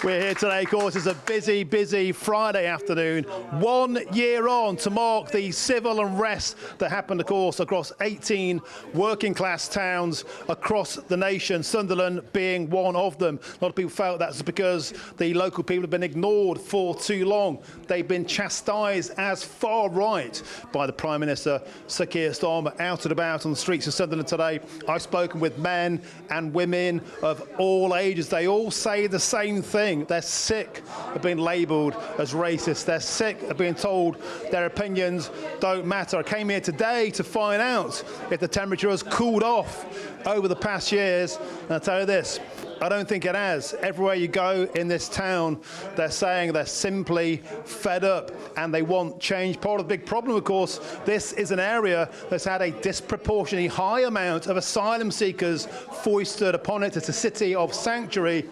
We're here today, of course. It's a busy, busy Friday afternoon. 1 year on to mark the civil unrest that happened, of course, across 18 working-class towns across the nation, Sunderland being one of them. A lot of people felt that's because the local people have been ignored for too long. They've been chastised as far right by the Prime Minister, Sir Keir Starmer, out and about on the streets of Sunderland today. I've spoken with men and women of all ages. They all say the same thing. They're sick of being labelled as racist. They're sick of being told their opinions don't matter. I came here today to find out if the temperature has cooled off over the past years. And I'll tell you this, I don't think it has. Everywhere you go in this town, they're saying they're simply fed up and they want change. Part of the big problem, of course, this is an area that's had a disproportionately high amount of asylum seekers foisted upon it. It's a city of sanctuary.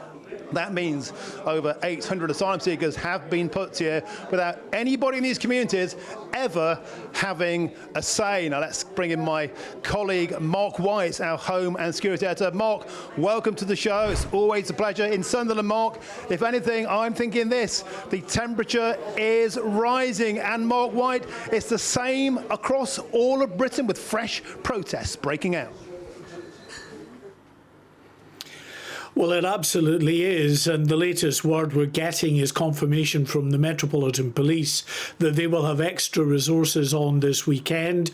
That means over 800 asylum seekers have been put here without anybody in these communities ever having a say. Now let's bring in my colleague Mark White, our Home and Security Editor. Mark, welcome to the show. It's always a pleasure. In Sunderland, Mark, if anything, I'm thinking this, the temperature is rising. And Mark White, it's the same across all of Britain with fresh protests breaking out. Well, it absolutely is, and the latest word we're getting is confirmation from the Metropolitan Police that they will have extra resources on this weekend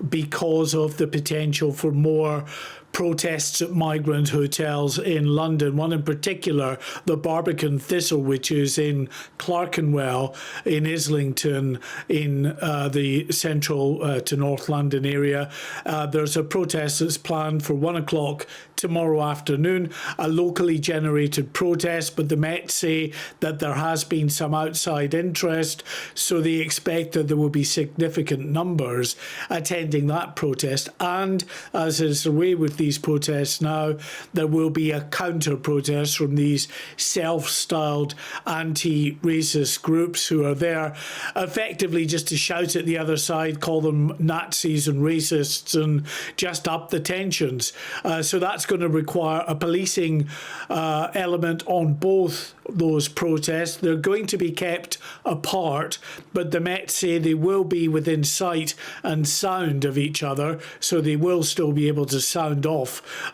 because of the potential for more protests at migrant hotels in London. One in particular, the Barbican Thistle, which is in Clerkenwell in Islington in the central to North London area. There's a protest that's planned for 1 o'clock tomorrow afternoon, a locally generated protest, but the Met say that there has been some outside interest, so they expect that there will be significant numbers attending that protest. And as is the way with these protests now, there will be a counter protest from these self-styled anti-racist groups who are there effectively just to shout at the other side, call them Nazis and racists, and just up the tensions. So that's going to require a policing element on both those protests. They're going to be kept apart, but the Met say they will be within sight and sound of each other, so they will still be able to sound off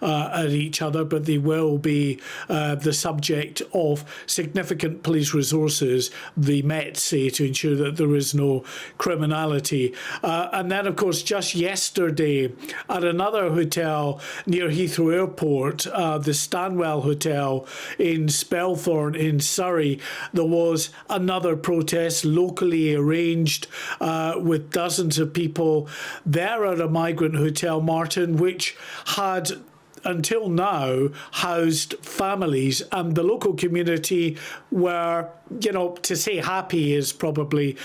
at each other, but they will be the subject of significant police resources, the Met say, to ensure that there is no criminality. And then, of course, just yesterday at another hotel near Heathrow Airport, the Stanwell Hotel in Spelthorne in Surrey, there was another protest locally arranged with dozens of people there at a migrant hotel, Martin, which had until now housed families, and the local community were, you know, to say happy is probably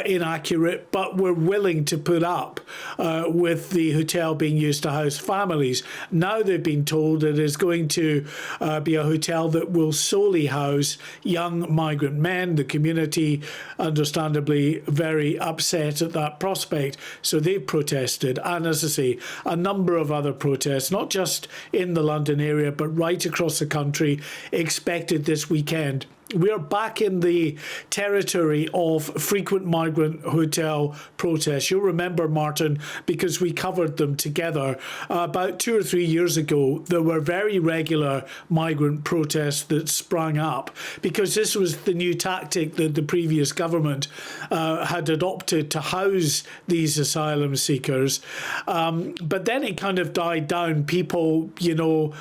inaccurate, but were willing to put up with the hotel being used to house families. Now they've been told it is going to be a hotel that will solely house young migrant men. The community, understandably, very upset at that prospect, so they've protested. And as I say, a number of other protests, not just in the London area, but right across the country, expected this weekend. We're back in the territory of frequent migrant hotel protests. You'll remember, Martin, because we covered them together. About 2 or 3 years ago, there were very regular migrant protests that sprang up because this was the new tactic that the previous government had adopted to house these asylum seekers. But then it kind of died down. People, you know,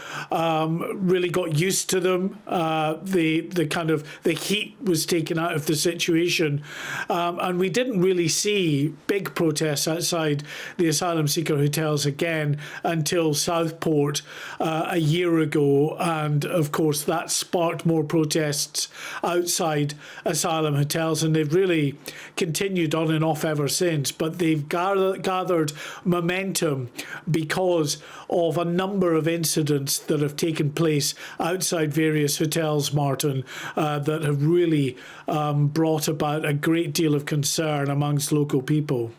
really got used to them. The kind of the heat was taken out of the situation, and we didn't really see big protests outside the asylum seeker hotels again until Southport a year ago, and of course that sparked more protests outside asylum hotels, and they've really continued on and off ever since. But they've gathered momentum because of a number of incidents that have taken place outside various hotels, Martin, that have really brought about a great deal of concern amongst local people.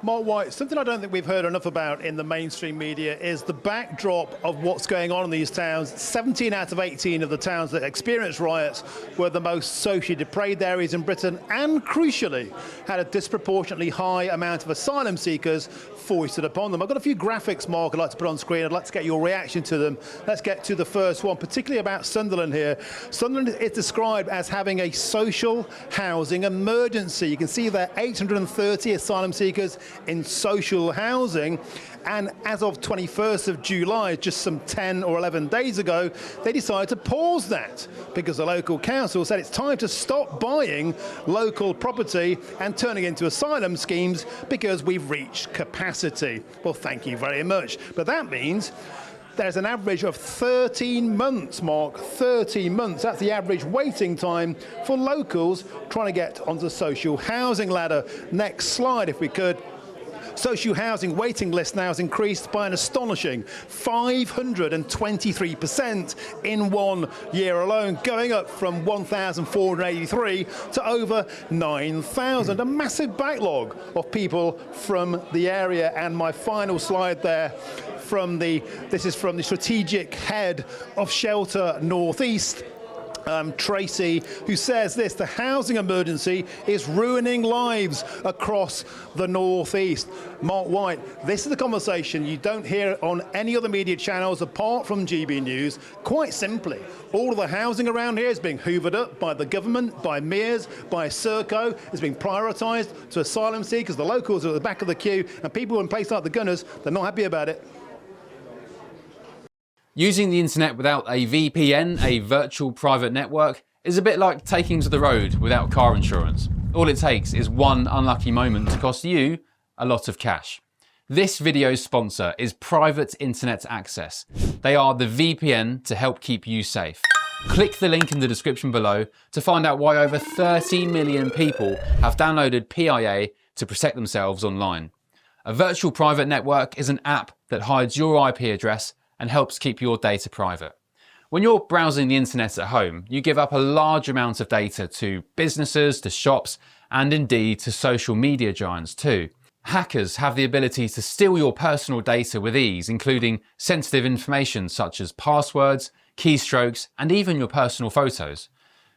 Mark White, something I don't think we've heard enough about in the mainstream media is the backdrop of what's going on in these towns. 17 out of 18 of the towns that experienced riots were the most socially depraved areas in Britain, and crucially had a disproportionately high amount of asylum seekers foisted upon them. I've got a few graphics, Mark, I'd like to put on screen. I'd like to get your reaction to them. Let's get to the first one, particularly about Sunderland here. Sunderland is described as having a social housing emergency. You can see there 830 asylum seekers in social housing, and as of 21st of July, just some 10 or 11 days ago, they decided to pause that because the local council said it's time to stop buying local property and turning it into asylum schemes because we've reached capacity. Well, thank you very much. But that means there's an average of 13 months, Mark, 13 months. That's the average waiting time for locals trying to get onto the social housing ladder. Next slide, if we could. Social housing waiting list now has increased by an astonishing 523% in 1 year alone, going up from 1,483 to over 9,000. A massive backlog of people from the area. And my final slide there, this is from the strategic head of Shelter North East, Tracy, who says this: the housing emergency is ruining lives across the North East. Mark White, this is the conversation you don't hear on any other media channels apart from GB News. Quite simply, all of the housing around here is being hoovered up by the government, by mayors, by Serco. It's being prioritised to asylum seekers. The locals are at the back of the queue, and people in places like the Gunners, they're not happy about it. Using the internet without a VPN, a virtual private network, is a bit like taking to the road without car insurance. All it takes is one unlucky moment to cost you a lot of cash. This video's sponsor is Private Internet Access. They are the VPN to help keep you safe. Click the link in the description below to find out why over 30 million people have downloaded PIA to protect themselves online. A virtual private network is an app that hides your IP address and helps keep your data private. When you're browsing the internet at home, you give up a large amount of data to businesses, to shops, and indeed to social media giants too. Hackers have the ability to steal your personal data with ease, including sensitive information such as passwords, keystrokes, and even your personal photos.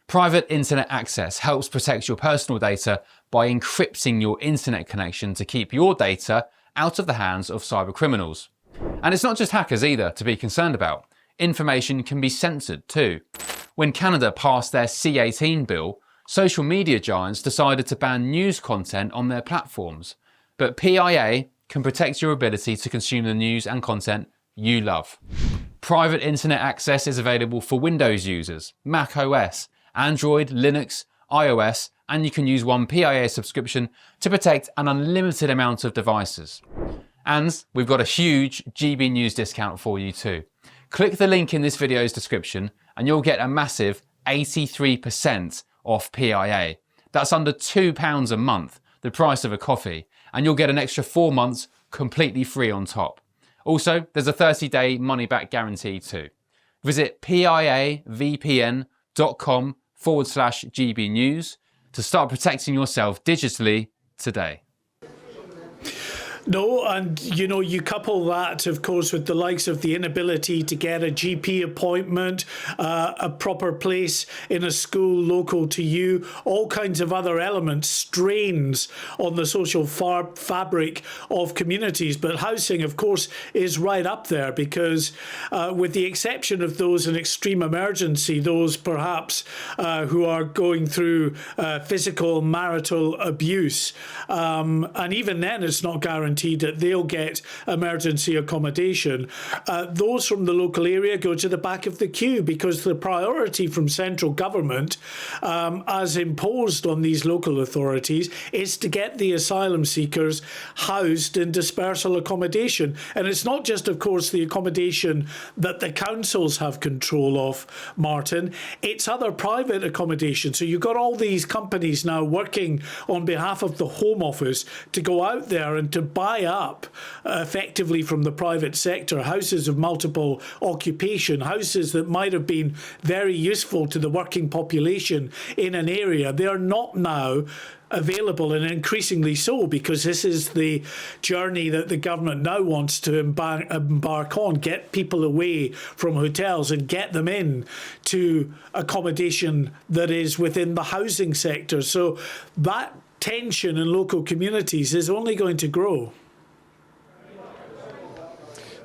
Private internet access helps protect your personal data by encrypting your internet connection to keep your data out of the hands of cyber criminals. And it's not just hackers either to be concerned about. Information can be censored too. When Canada passed their C18 bill, social media giants decided to ban news content on their platforms. But PIA can protect your ability to consume the news and content you love. Private internet access is available for Windows users, Mac OS, Android, Linux, iOS, and you can use one PIA subscription to protect an unlimited amount of devices. And we've got a huge GB News discount for you too. Click the link in this video's description and you'll get a massive 83% off PIA. That's under £2 a month, the price of a coffee, and you'll get an extra 4 months completely free on top. Also, there's a 30-day money-back guarantee too. Visit piavpn.com/GB News to start protecting yourself digitally today. No, and you couple that, of course, with the likes of the inability to get a GP appointment, a proper place in a school local to you, all kinds of other elements, strains on the social fabric of communities. But housing, of course, is right up there because with the exception of those in extreme emergency, those perhaps who are going through physical marital abuse, and even then it's not guaranteed that they'll get emergency accommodation. Those from the local area go to the back of the queue because the priority from central government, as imposed on these local authorities, is to get the asylum seekers housed in dispersal accommodation. And it's not just, of course, the accommodation that the councils have control of, Martin, it's other private accommodation. So you've got all these companies now working on behalf of the Home Office to go out there and to buy up effectively from the private sector houses of multiple occupation, houses that might have been very useful to the working population in an area. They are not now available, and increasingly so, because this is the journey that the government now wants to embark on, get people away from hotels and get them in to accommodation that is within the housing sector. So that tension in local communities is only going to grow.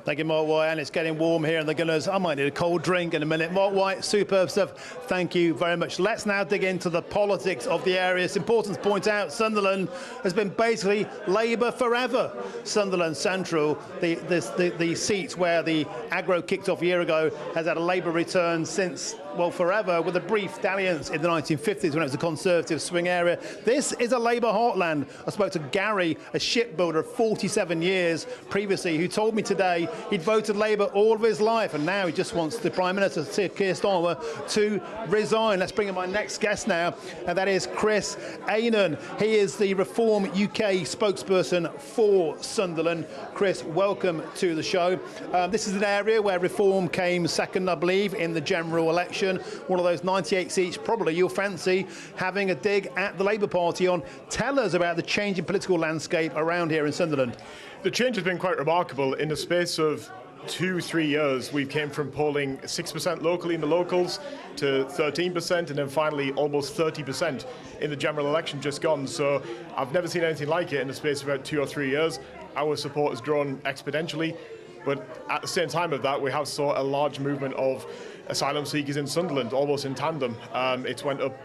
Thank you, Mark White, and it's getting warm here in the Gunners. I might need a cold drink in a minute. Mark White, superb stuff. Thank you very much. Let's now dig into the politics of the area. It's important to point out Sunderland has been basically Labour forever. Sunderland Central, the seat where the aggro kicked off a year ago, has had a Labour return since, well, forever, with a brief dalliance in the 1950s when it was a Conservative swing area. This is a Labour heartland. I spoke to Gary, a shipbuilder of 47 years previously, who told me today he'd voted Labour all of his life, and now he just wants the Prime Minister, Keir Starmer, to resign. Let's bring in my next guest now, and that is Chris Aynon. He is the Reform UK spokesperson for Sunderland. Chris, welcome to the show. This is an area where Reform came second, I believe, in the general election. One of those 98 seats, probably you'll fancy having a dig at the Labour Party on. Tell us about the changing political landscape around here in Sunderland. The change has been quite remarkable. In the space of 2-3 years, we've came from polling 6% locally in the locals to 13%, and then finally almost 30% in the general election just gone. So I've never seen anything like it in the space of about 2 or 3 years. Our support has grown exponentially, but at the same time of that, we have saw a large movement of asylum seekers in Sunderland, almost in tandem. It's went up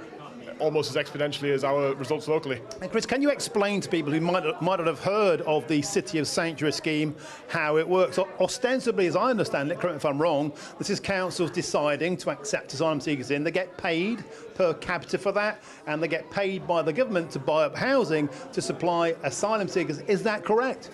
almost as exponentially as our results locally. And Chris, can you explain to people who might not have heard of the City of Sanctuary scheme how it works? Ostensibly, as I understand it, correct me if I'm wrong, this is councils deciding to accept asylum seekers in. They get paid per capita for that, and they get paid by the government to buy up housing to supply asylum seekers. Is that correct?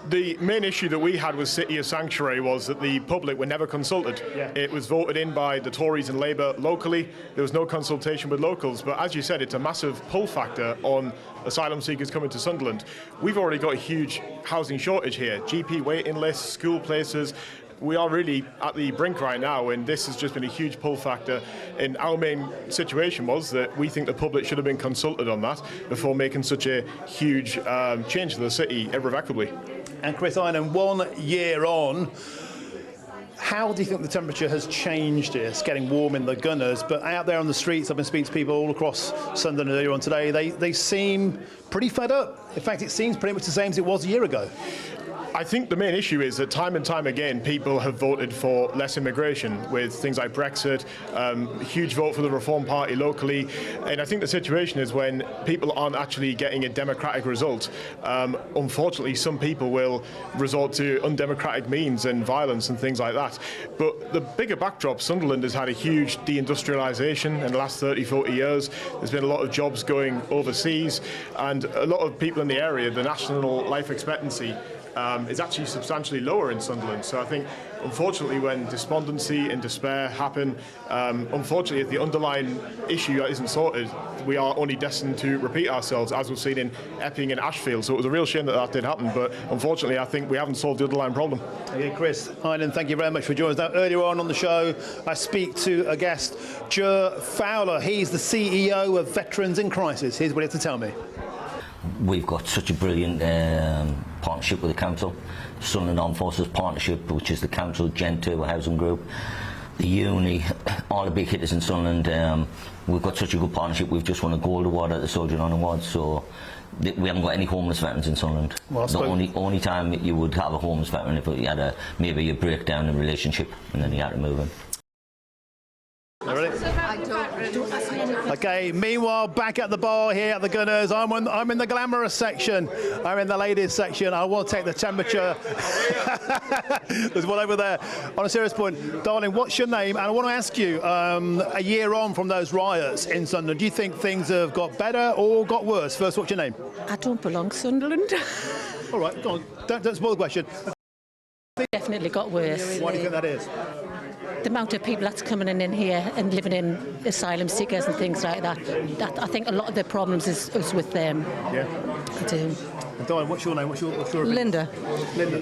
The main issue that we had with City of Sanctuary was that the public were never consulted. Yeah. It was voted in by the Tories and Labour locally. There was no consultation with locals. But as you said, it's a massive pull factor on asylum seekers coming to Sunderland. We've already got a huge housing shortage here. GP waiting lists, school places. We are really at the brink right now, and this has just been a huge pull factor. And our main situation was that we think the public should have been consulted on that before making such a huge change to the city irrevocably. And Chris Aynon, 1 year on, how do you think the temperature has changed here? It's getting warm in the Gunners, but out there on the streets, I've been speaking to people all across Sunderland earlier on today, they seem pretty fed up. In fact, it seems pretty much the same as it was a year ago. I think the main issue is that time and time again people have voted for less immigration with things like Brexit, huge vote for the Reform Party locally, and I think the situation is when people aren't actually getting a democratic result, unfortunately some people will resort to undemocratic means and violence and things like that. But the bigger backdrop, Sunderland has had a huge deindustrialisation in the last 30-40 years. There's been a lot of jobs going overseas, and a lot of people in the area, the national life expectancy is actually substantially lower in Sunderland. So I think, unfortunately, when despondency and despair happen, unfortunately, if the underlying issue isn't sorted, we are only destined to repeat ourselves, as we've seen in Epping and Ashfield. So it was a real shame that that did happen, but unfortunately, I think we haven't solved the underlying problem. Okay, Chris Aynon, thank you very much for joining us. Now, earlier on the show, I speak to a guest, Ger Fowler. He's the CEO of Veterans in Crisis. Here's what he had to tell me. We've got such a brilliant partnership with the council, Sunderland Armed Forces Partnership, which is the council, Gen 2 housing group, the uni, all the big hitters in Sunderland. We've got such a good partnership. We've just won a gold award at the Soldier on Awards, so we haven't got any homeless veterans in Sunderland. Well, the only time you would have a homeless veteran if you had maybe a breakdown in a relationship and then you had to move in. Ready? Okay, meanwhile, back at the bar here at the Gunners, I'm in the glamorous section. I'm in the ladies section. I will take the temperature. There's one over there. On a serious point, darling, what's your name? And I want to ask you, a year on from those riots in Sunderland, do you think things have got better or got worse? First, what's your name? I don't belong to Sunderland. All right, go on. Don't spoil the question. Definitely got worse. Why do you think that is? The amount of people that's coming in here and living in asylum seekers and things like that, I think a lot of the problems is with them. Yeah. I do. Diane, what's your name? What's your opinion? Linda. Linda.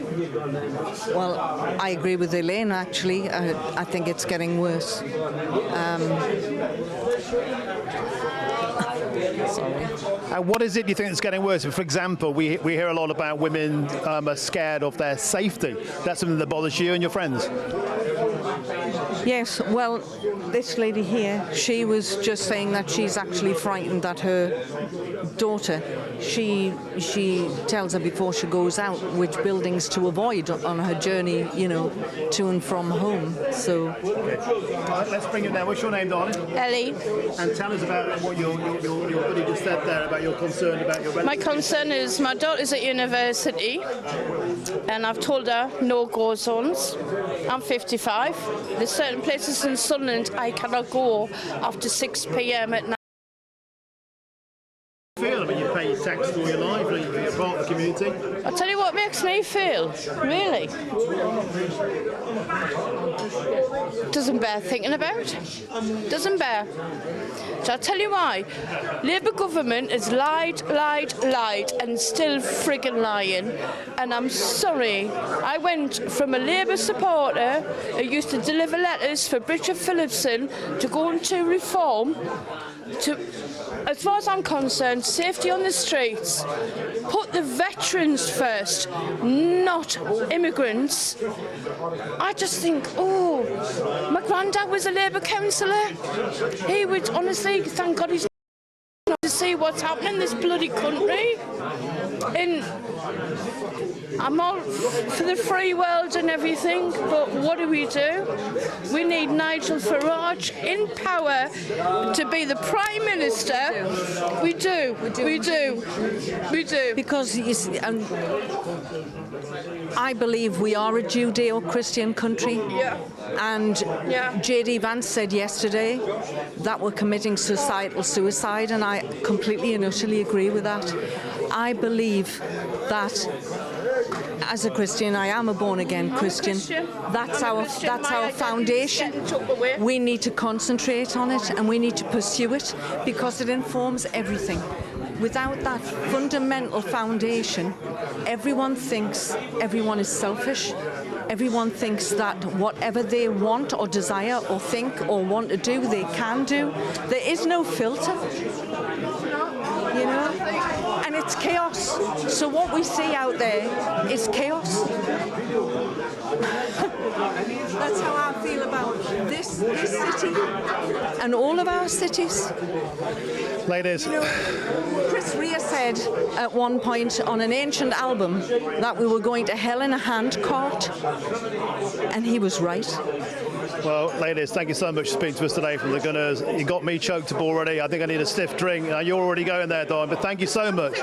Well, I agree with Elaine, actually. I think it's getting worse. What is it you think is getting worse? For example, we hear a lot about women are scared of their safety. That's something that bothers you and your friends? Yes, well, this lady here, she was just saying that she's actually frightened that her daughter, she tells her before she goes out which buildings to avoid on her journey, to and from home. So, Let's bring it down. What's your name, darling? Ellie. And tell us about what your buddy just said there about your concern about your relatives. My concern is my daughter's at university and I've told her no-go zones. I'm 55. There's certain places in Sunderland I cannot go after 6 p.m. at night. I mean, you pay your tax all your life, you're part of the community. I'll tell you what makes me feel, really. Doesn't bear thinking about. Doesn't bear. So I'll tell you why. Labour government has lied, and still friggin' lying. And I'm sorry. I went from a Labour supporter who used to deliver letters for Richard Phillipson to go into reform to, as far as I'm concerned, safety on the streets. Put the veterans first, not immigrants. I just think, my granddad was a Labour councillor. He would honestly, thank God he's not to see what's happening in this bloody country. And I'm all for the free world and everything, but what do? We need Nigel Farage in power to be the Prime Minister. We do. because I believe we are a Judeo-Christian country. Yeah. And J.D. Vance said yesterday that we're committing societal suicide, and I completely and utterly agree with that. I believe that as a Christian, I am a born-again Christian. That's our foundation. We need to concentrate on it and we need to pursue it because it informs everything. Without that fundamental foundation, everyone thinks everyone is selfish. Everyone thinks that whatever they want or desire or think or want to do, they can do. There is no filter, and it's chaos. So what we see out there is chaos. That's how I feel about this city and all of our cities. Ladies. Chris Rea said at one point on an ancient album that we were going to hell in a handcart, and he was right. Well, ladies, thank you so much for speaking to us today from the Gunners. You got me choked up already. I think I need a stiff drink. You're already going there, Dawn, but thank you so much.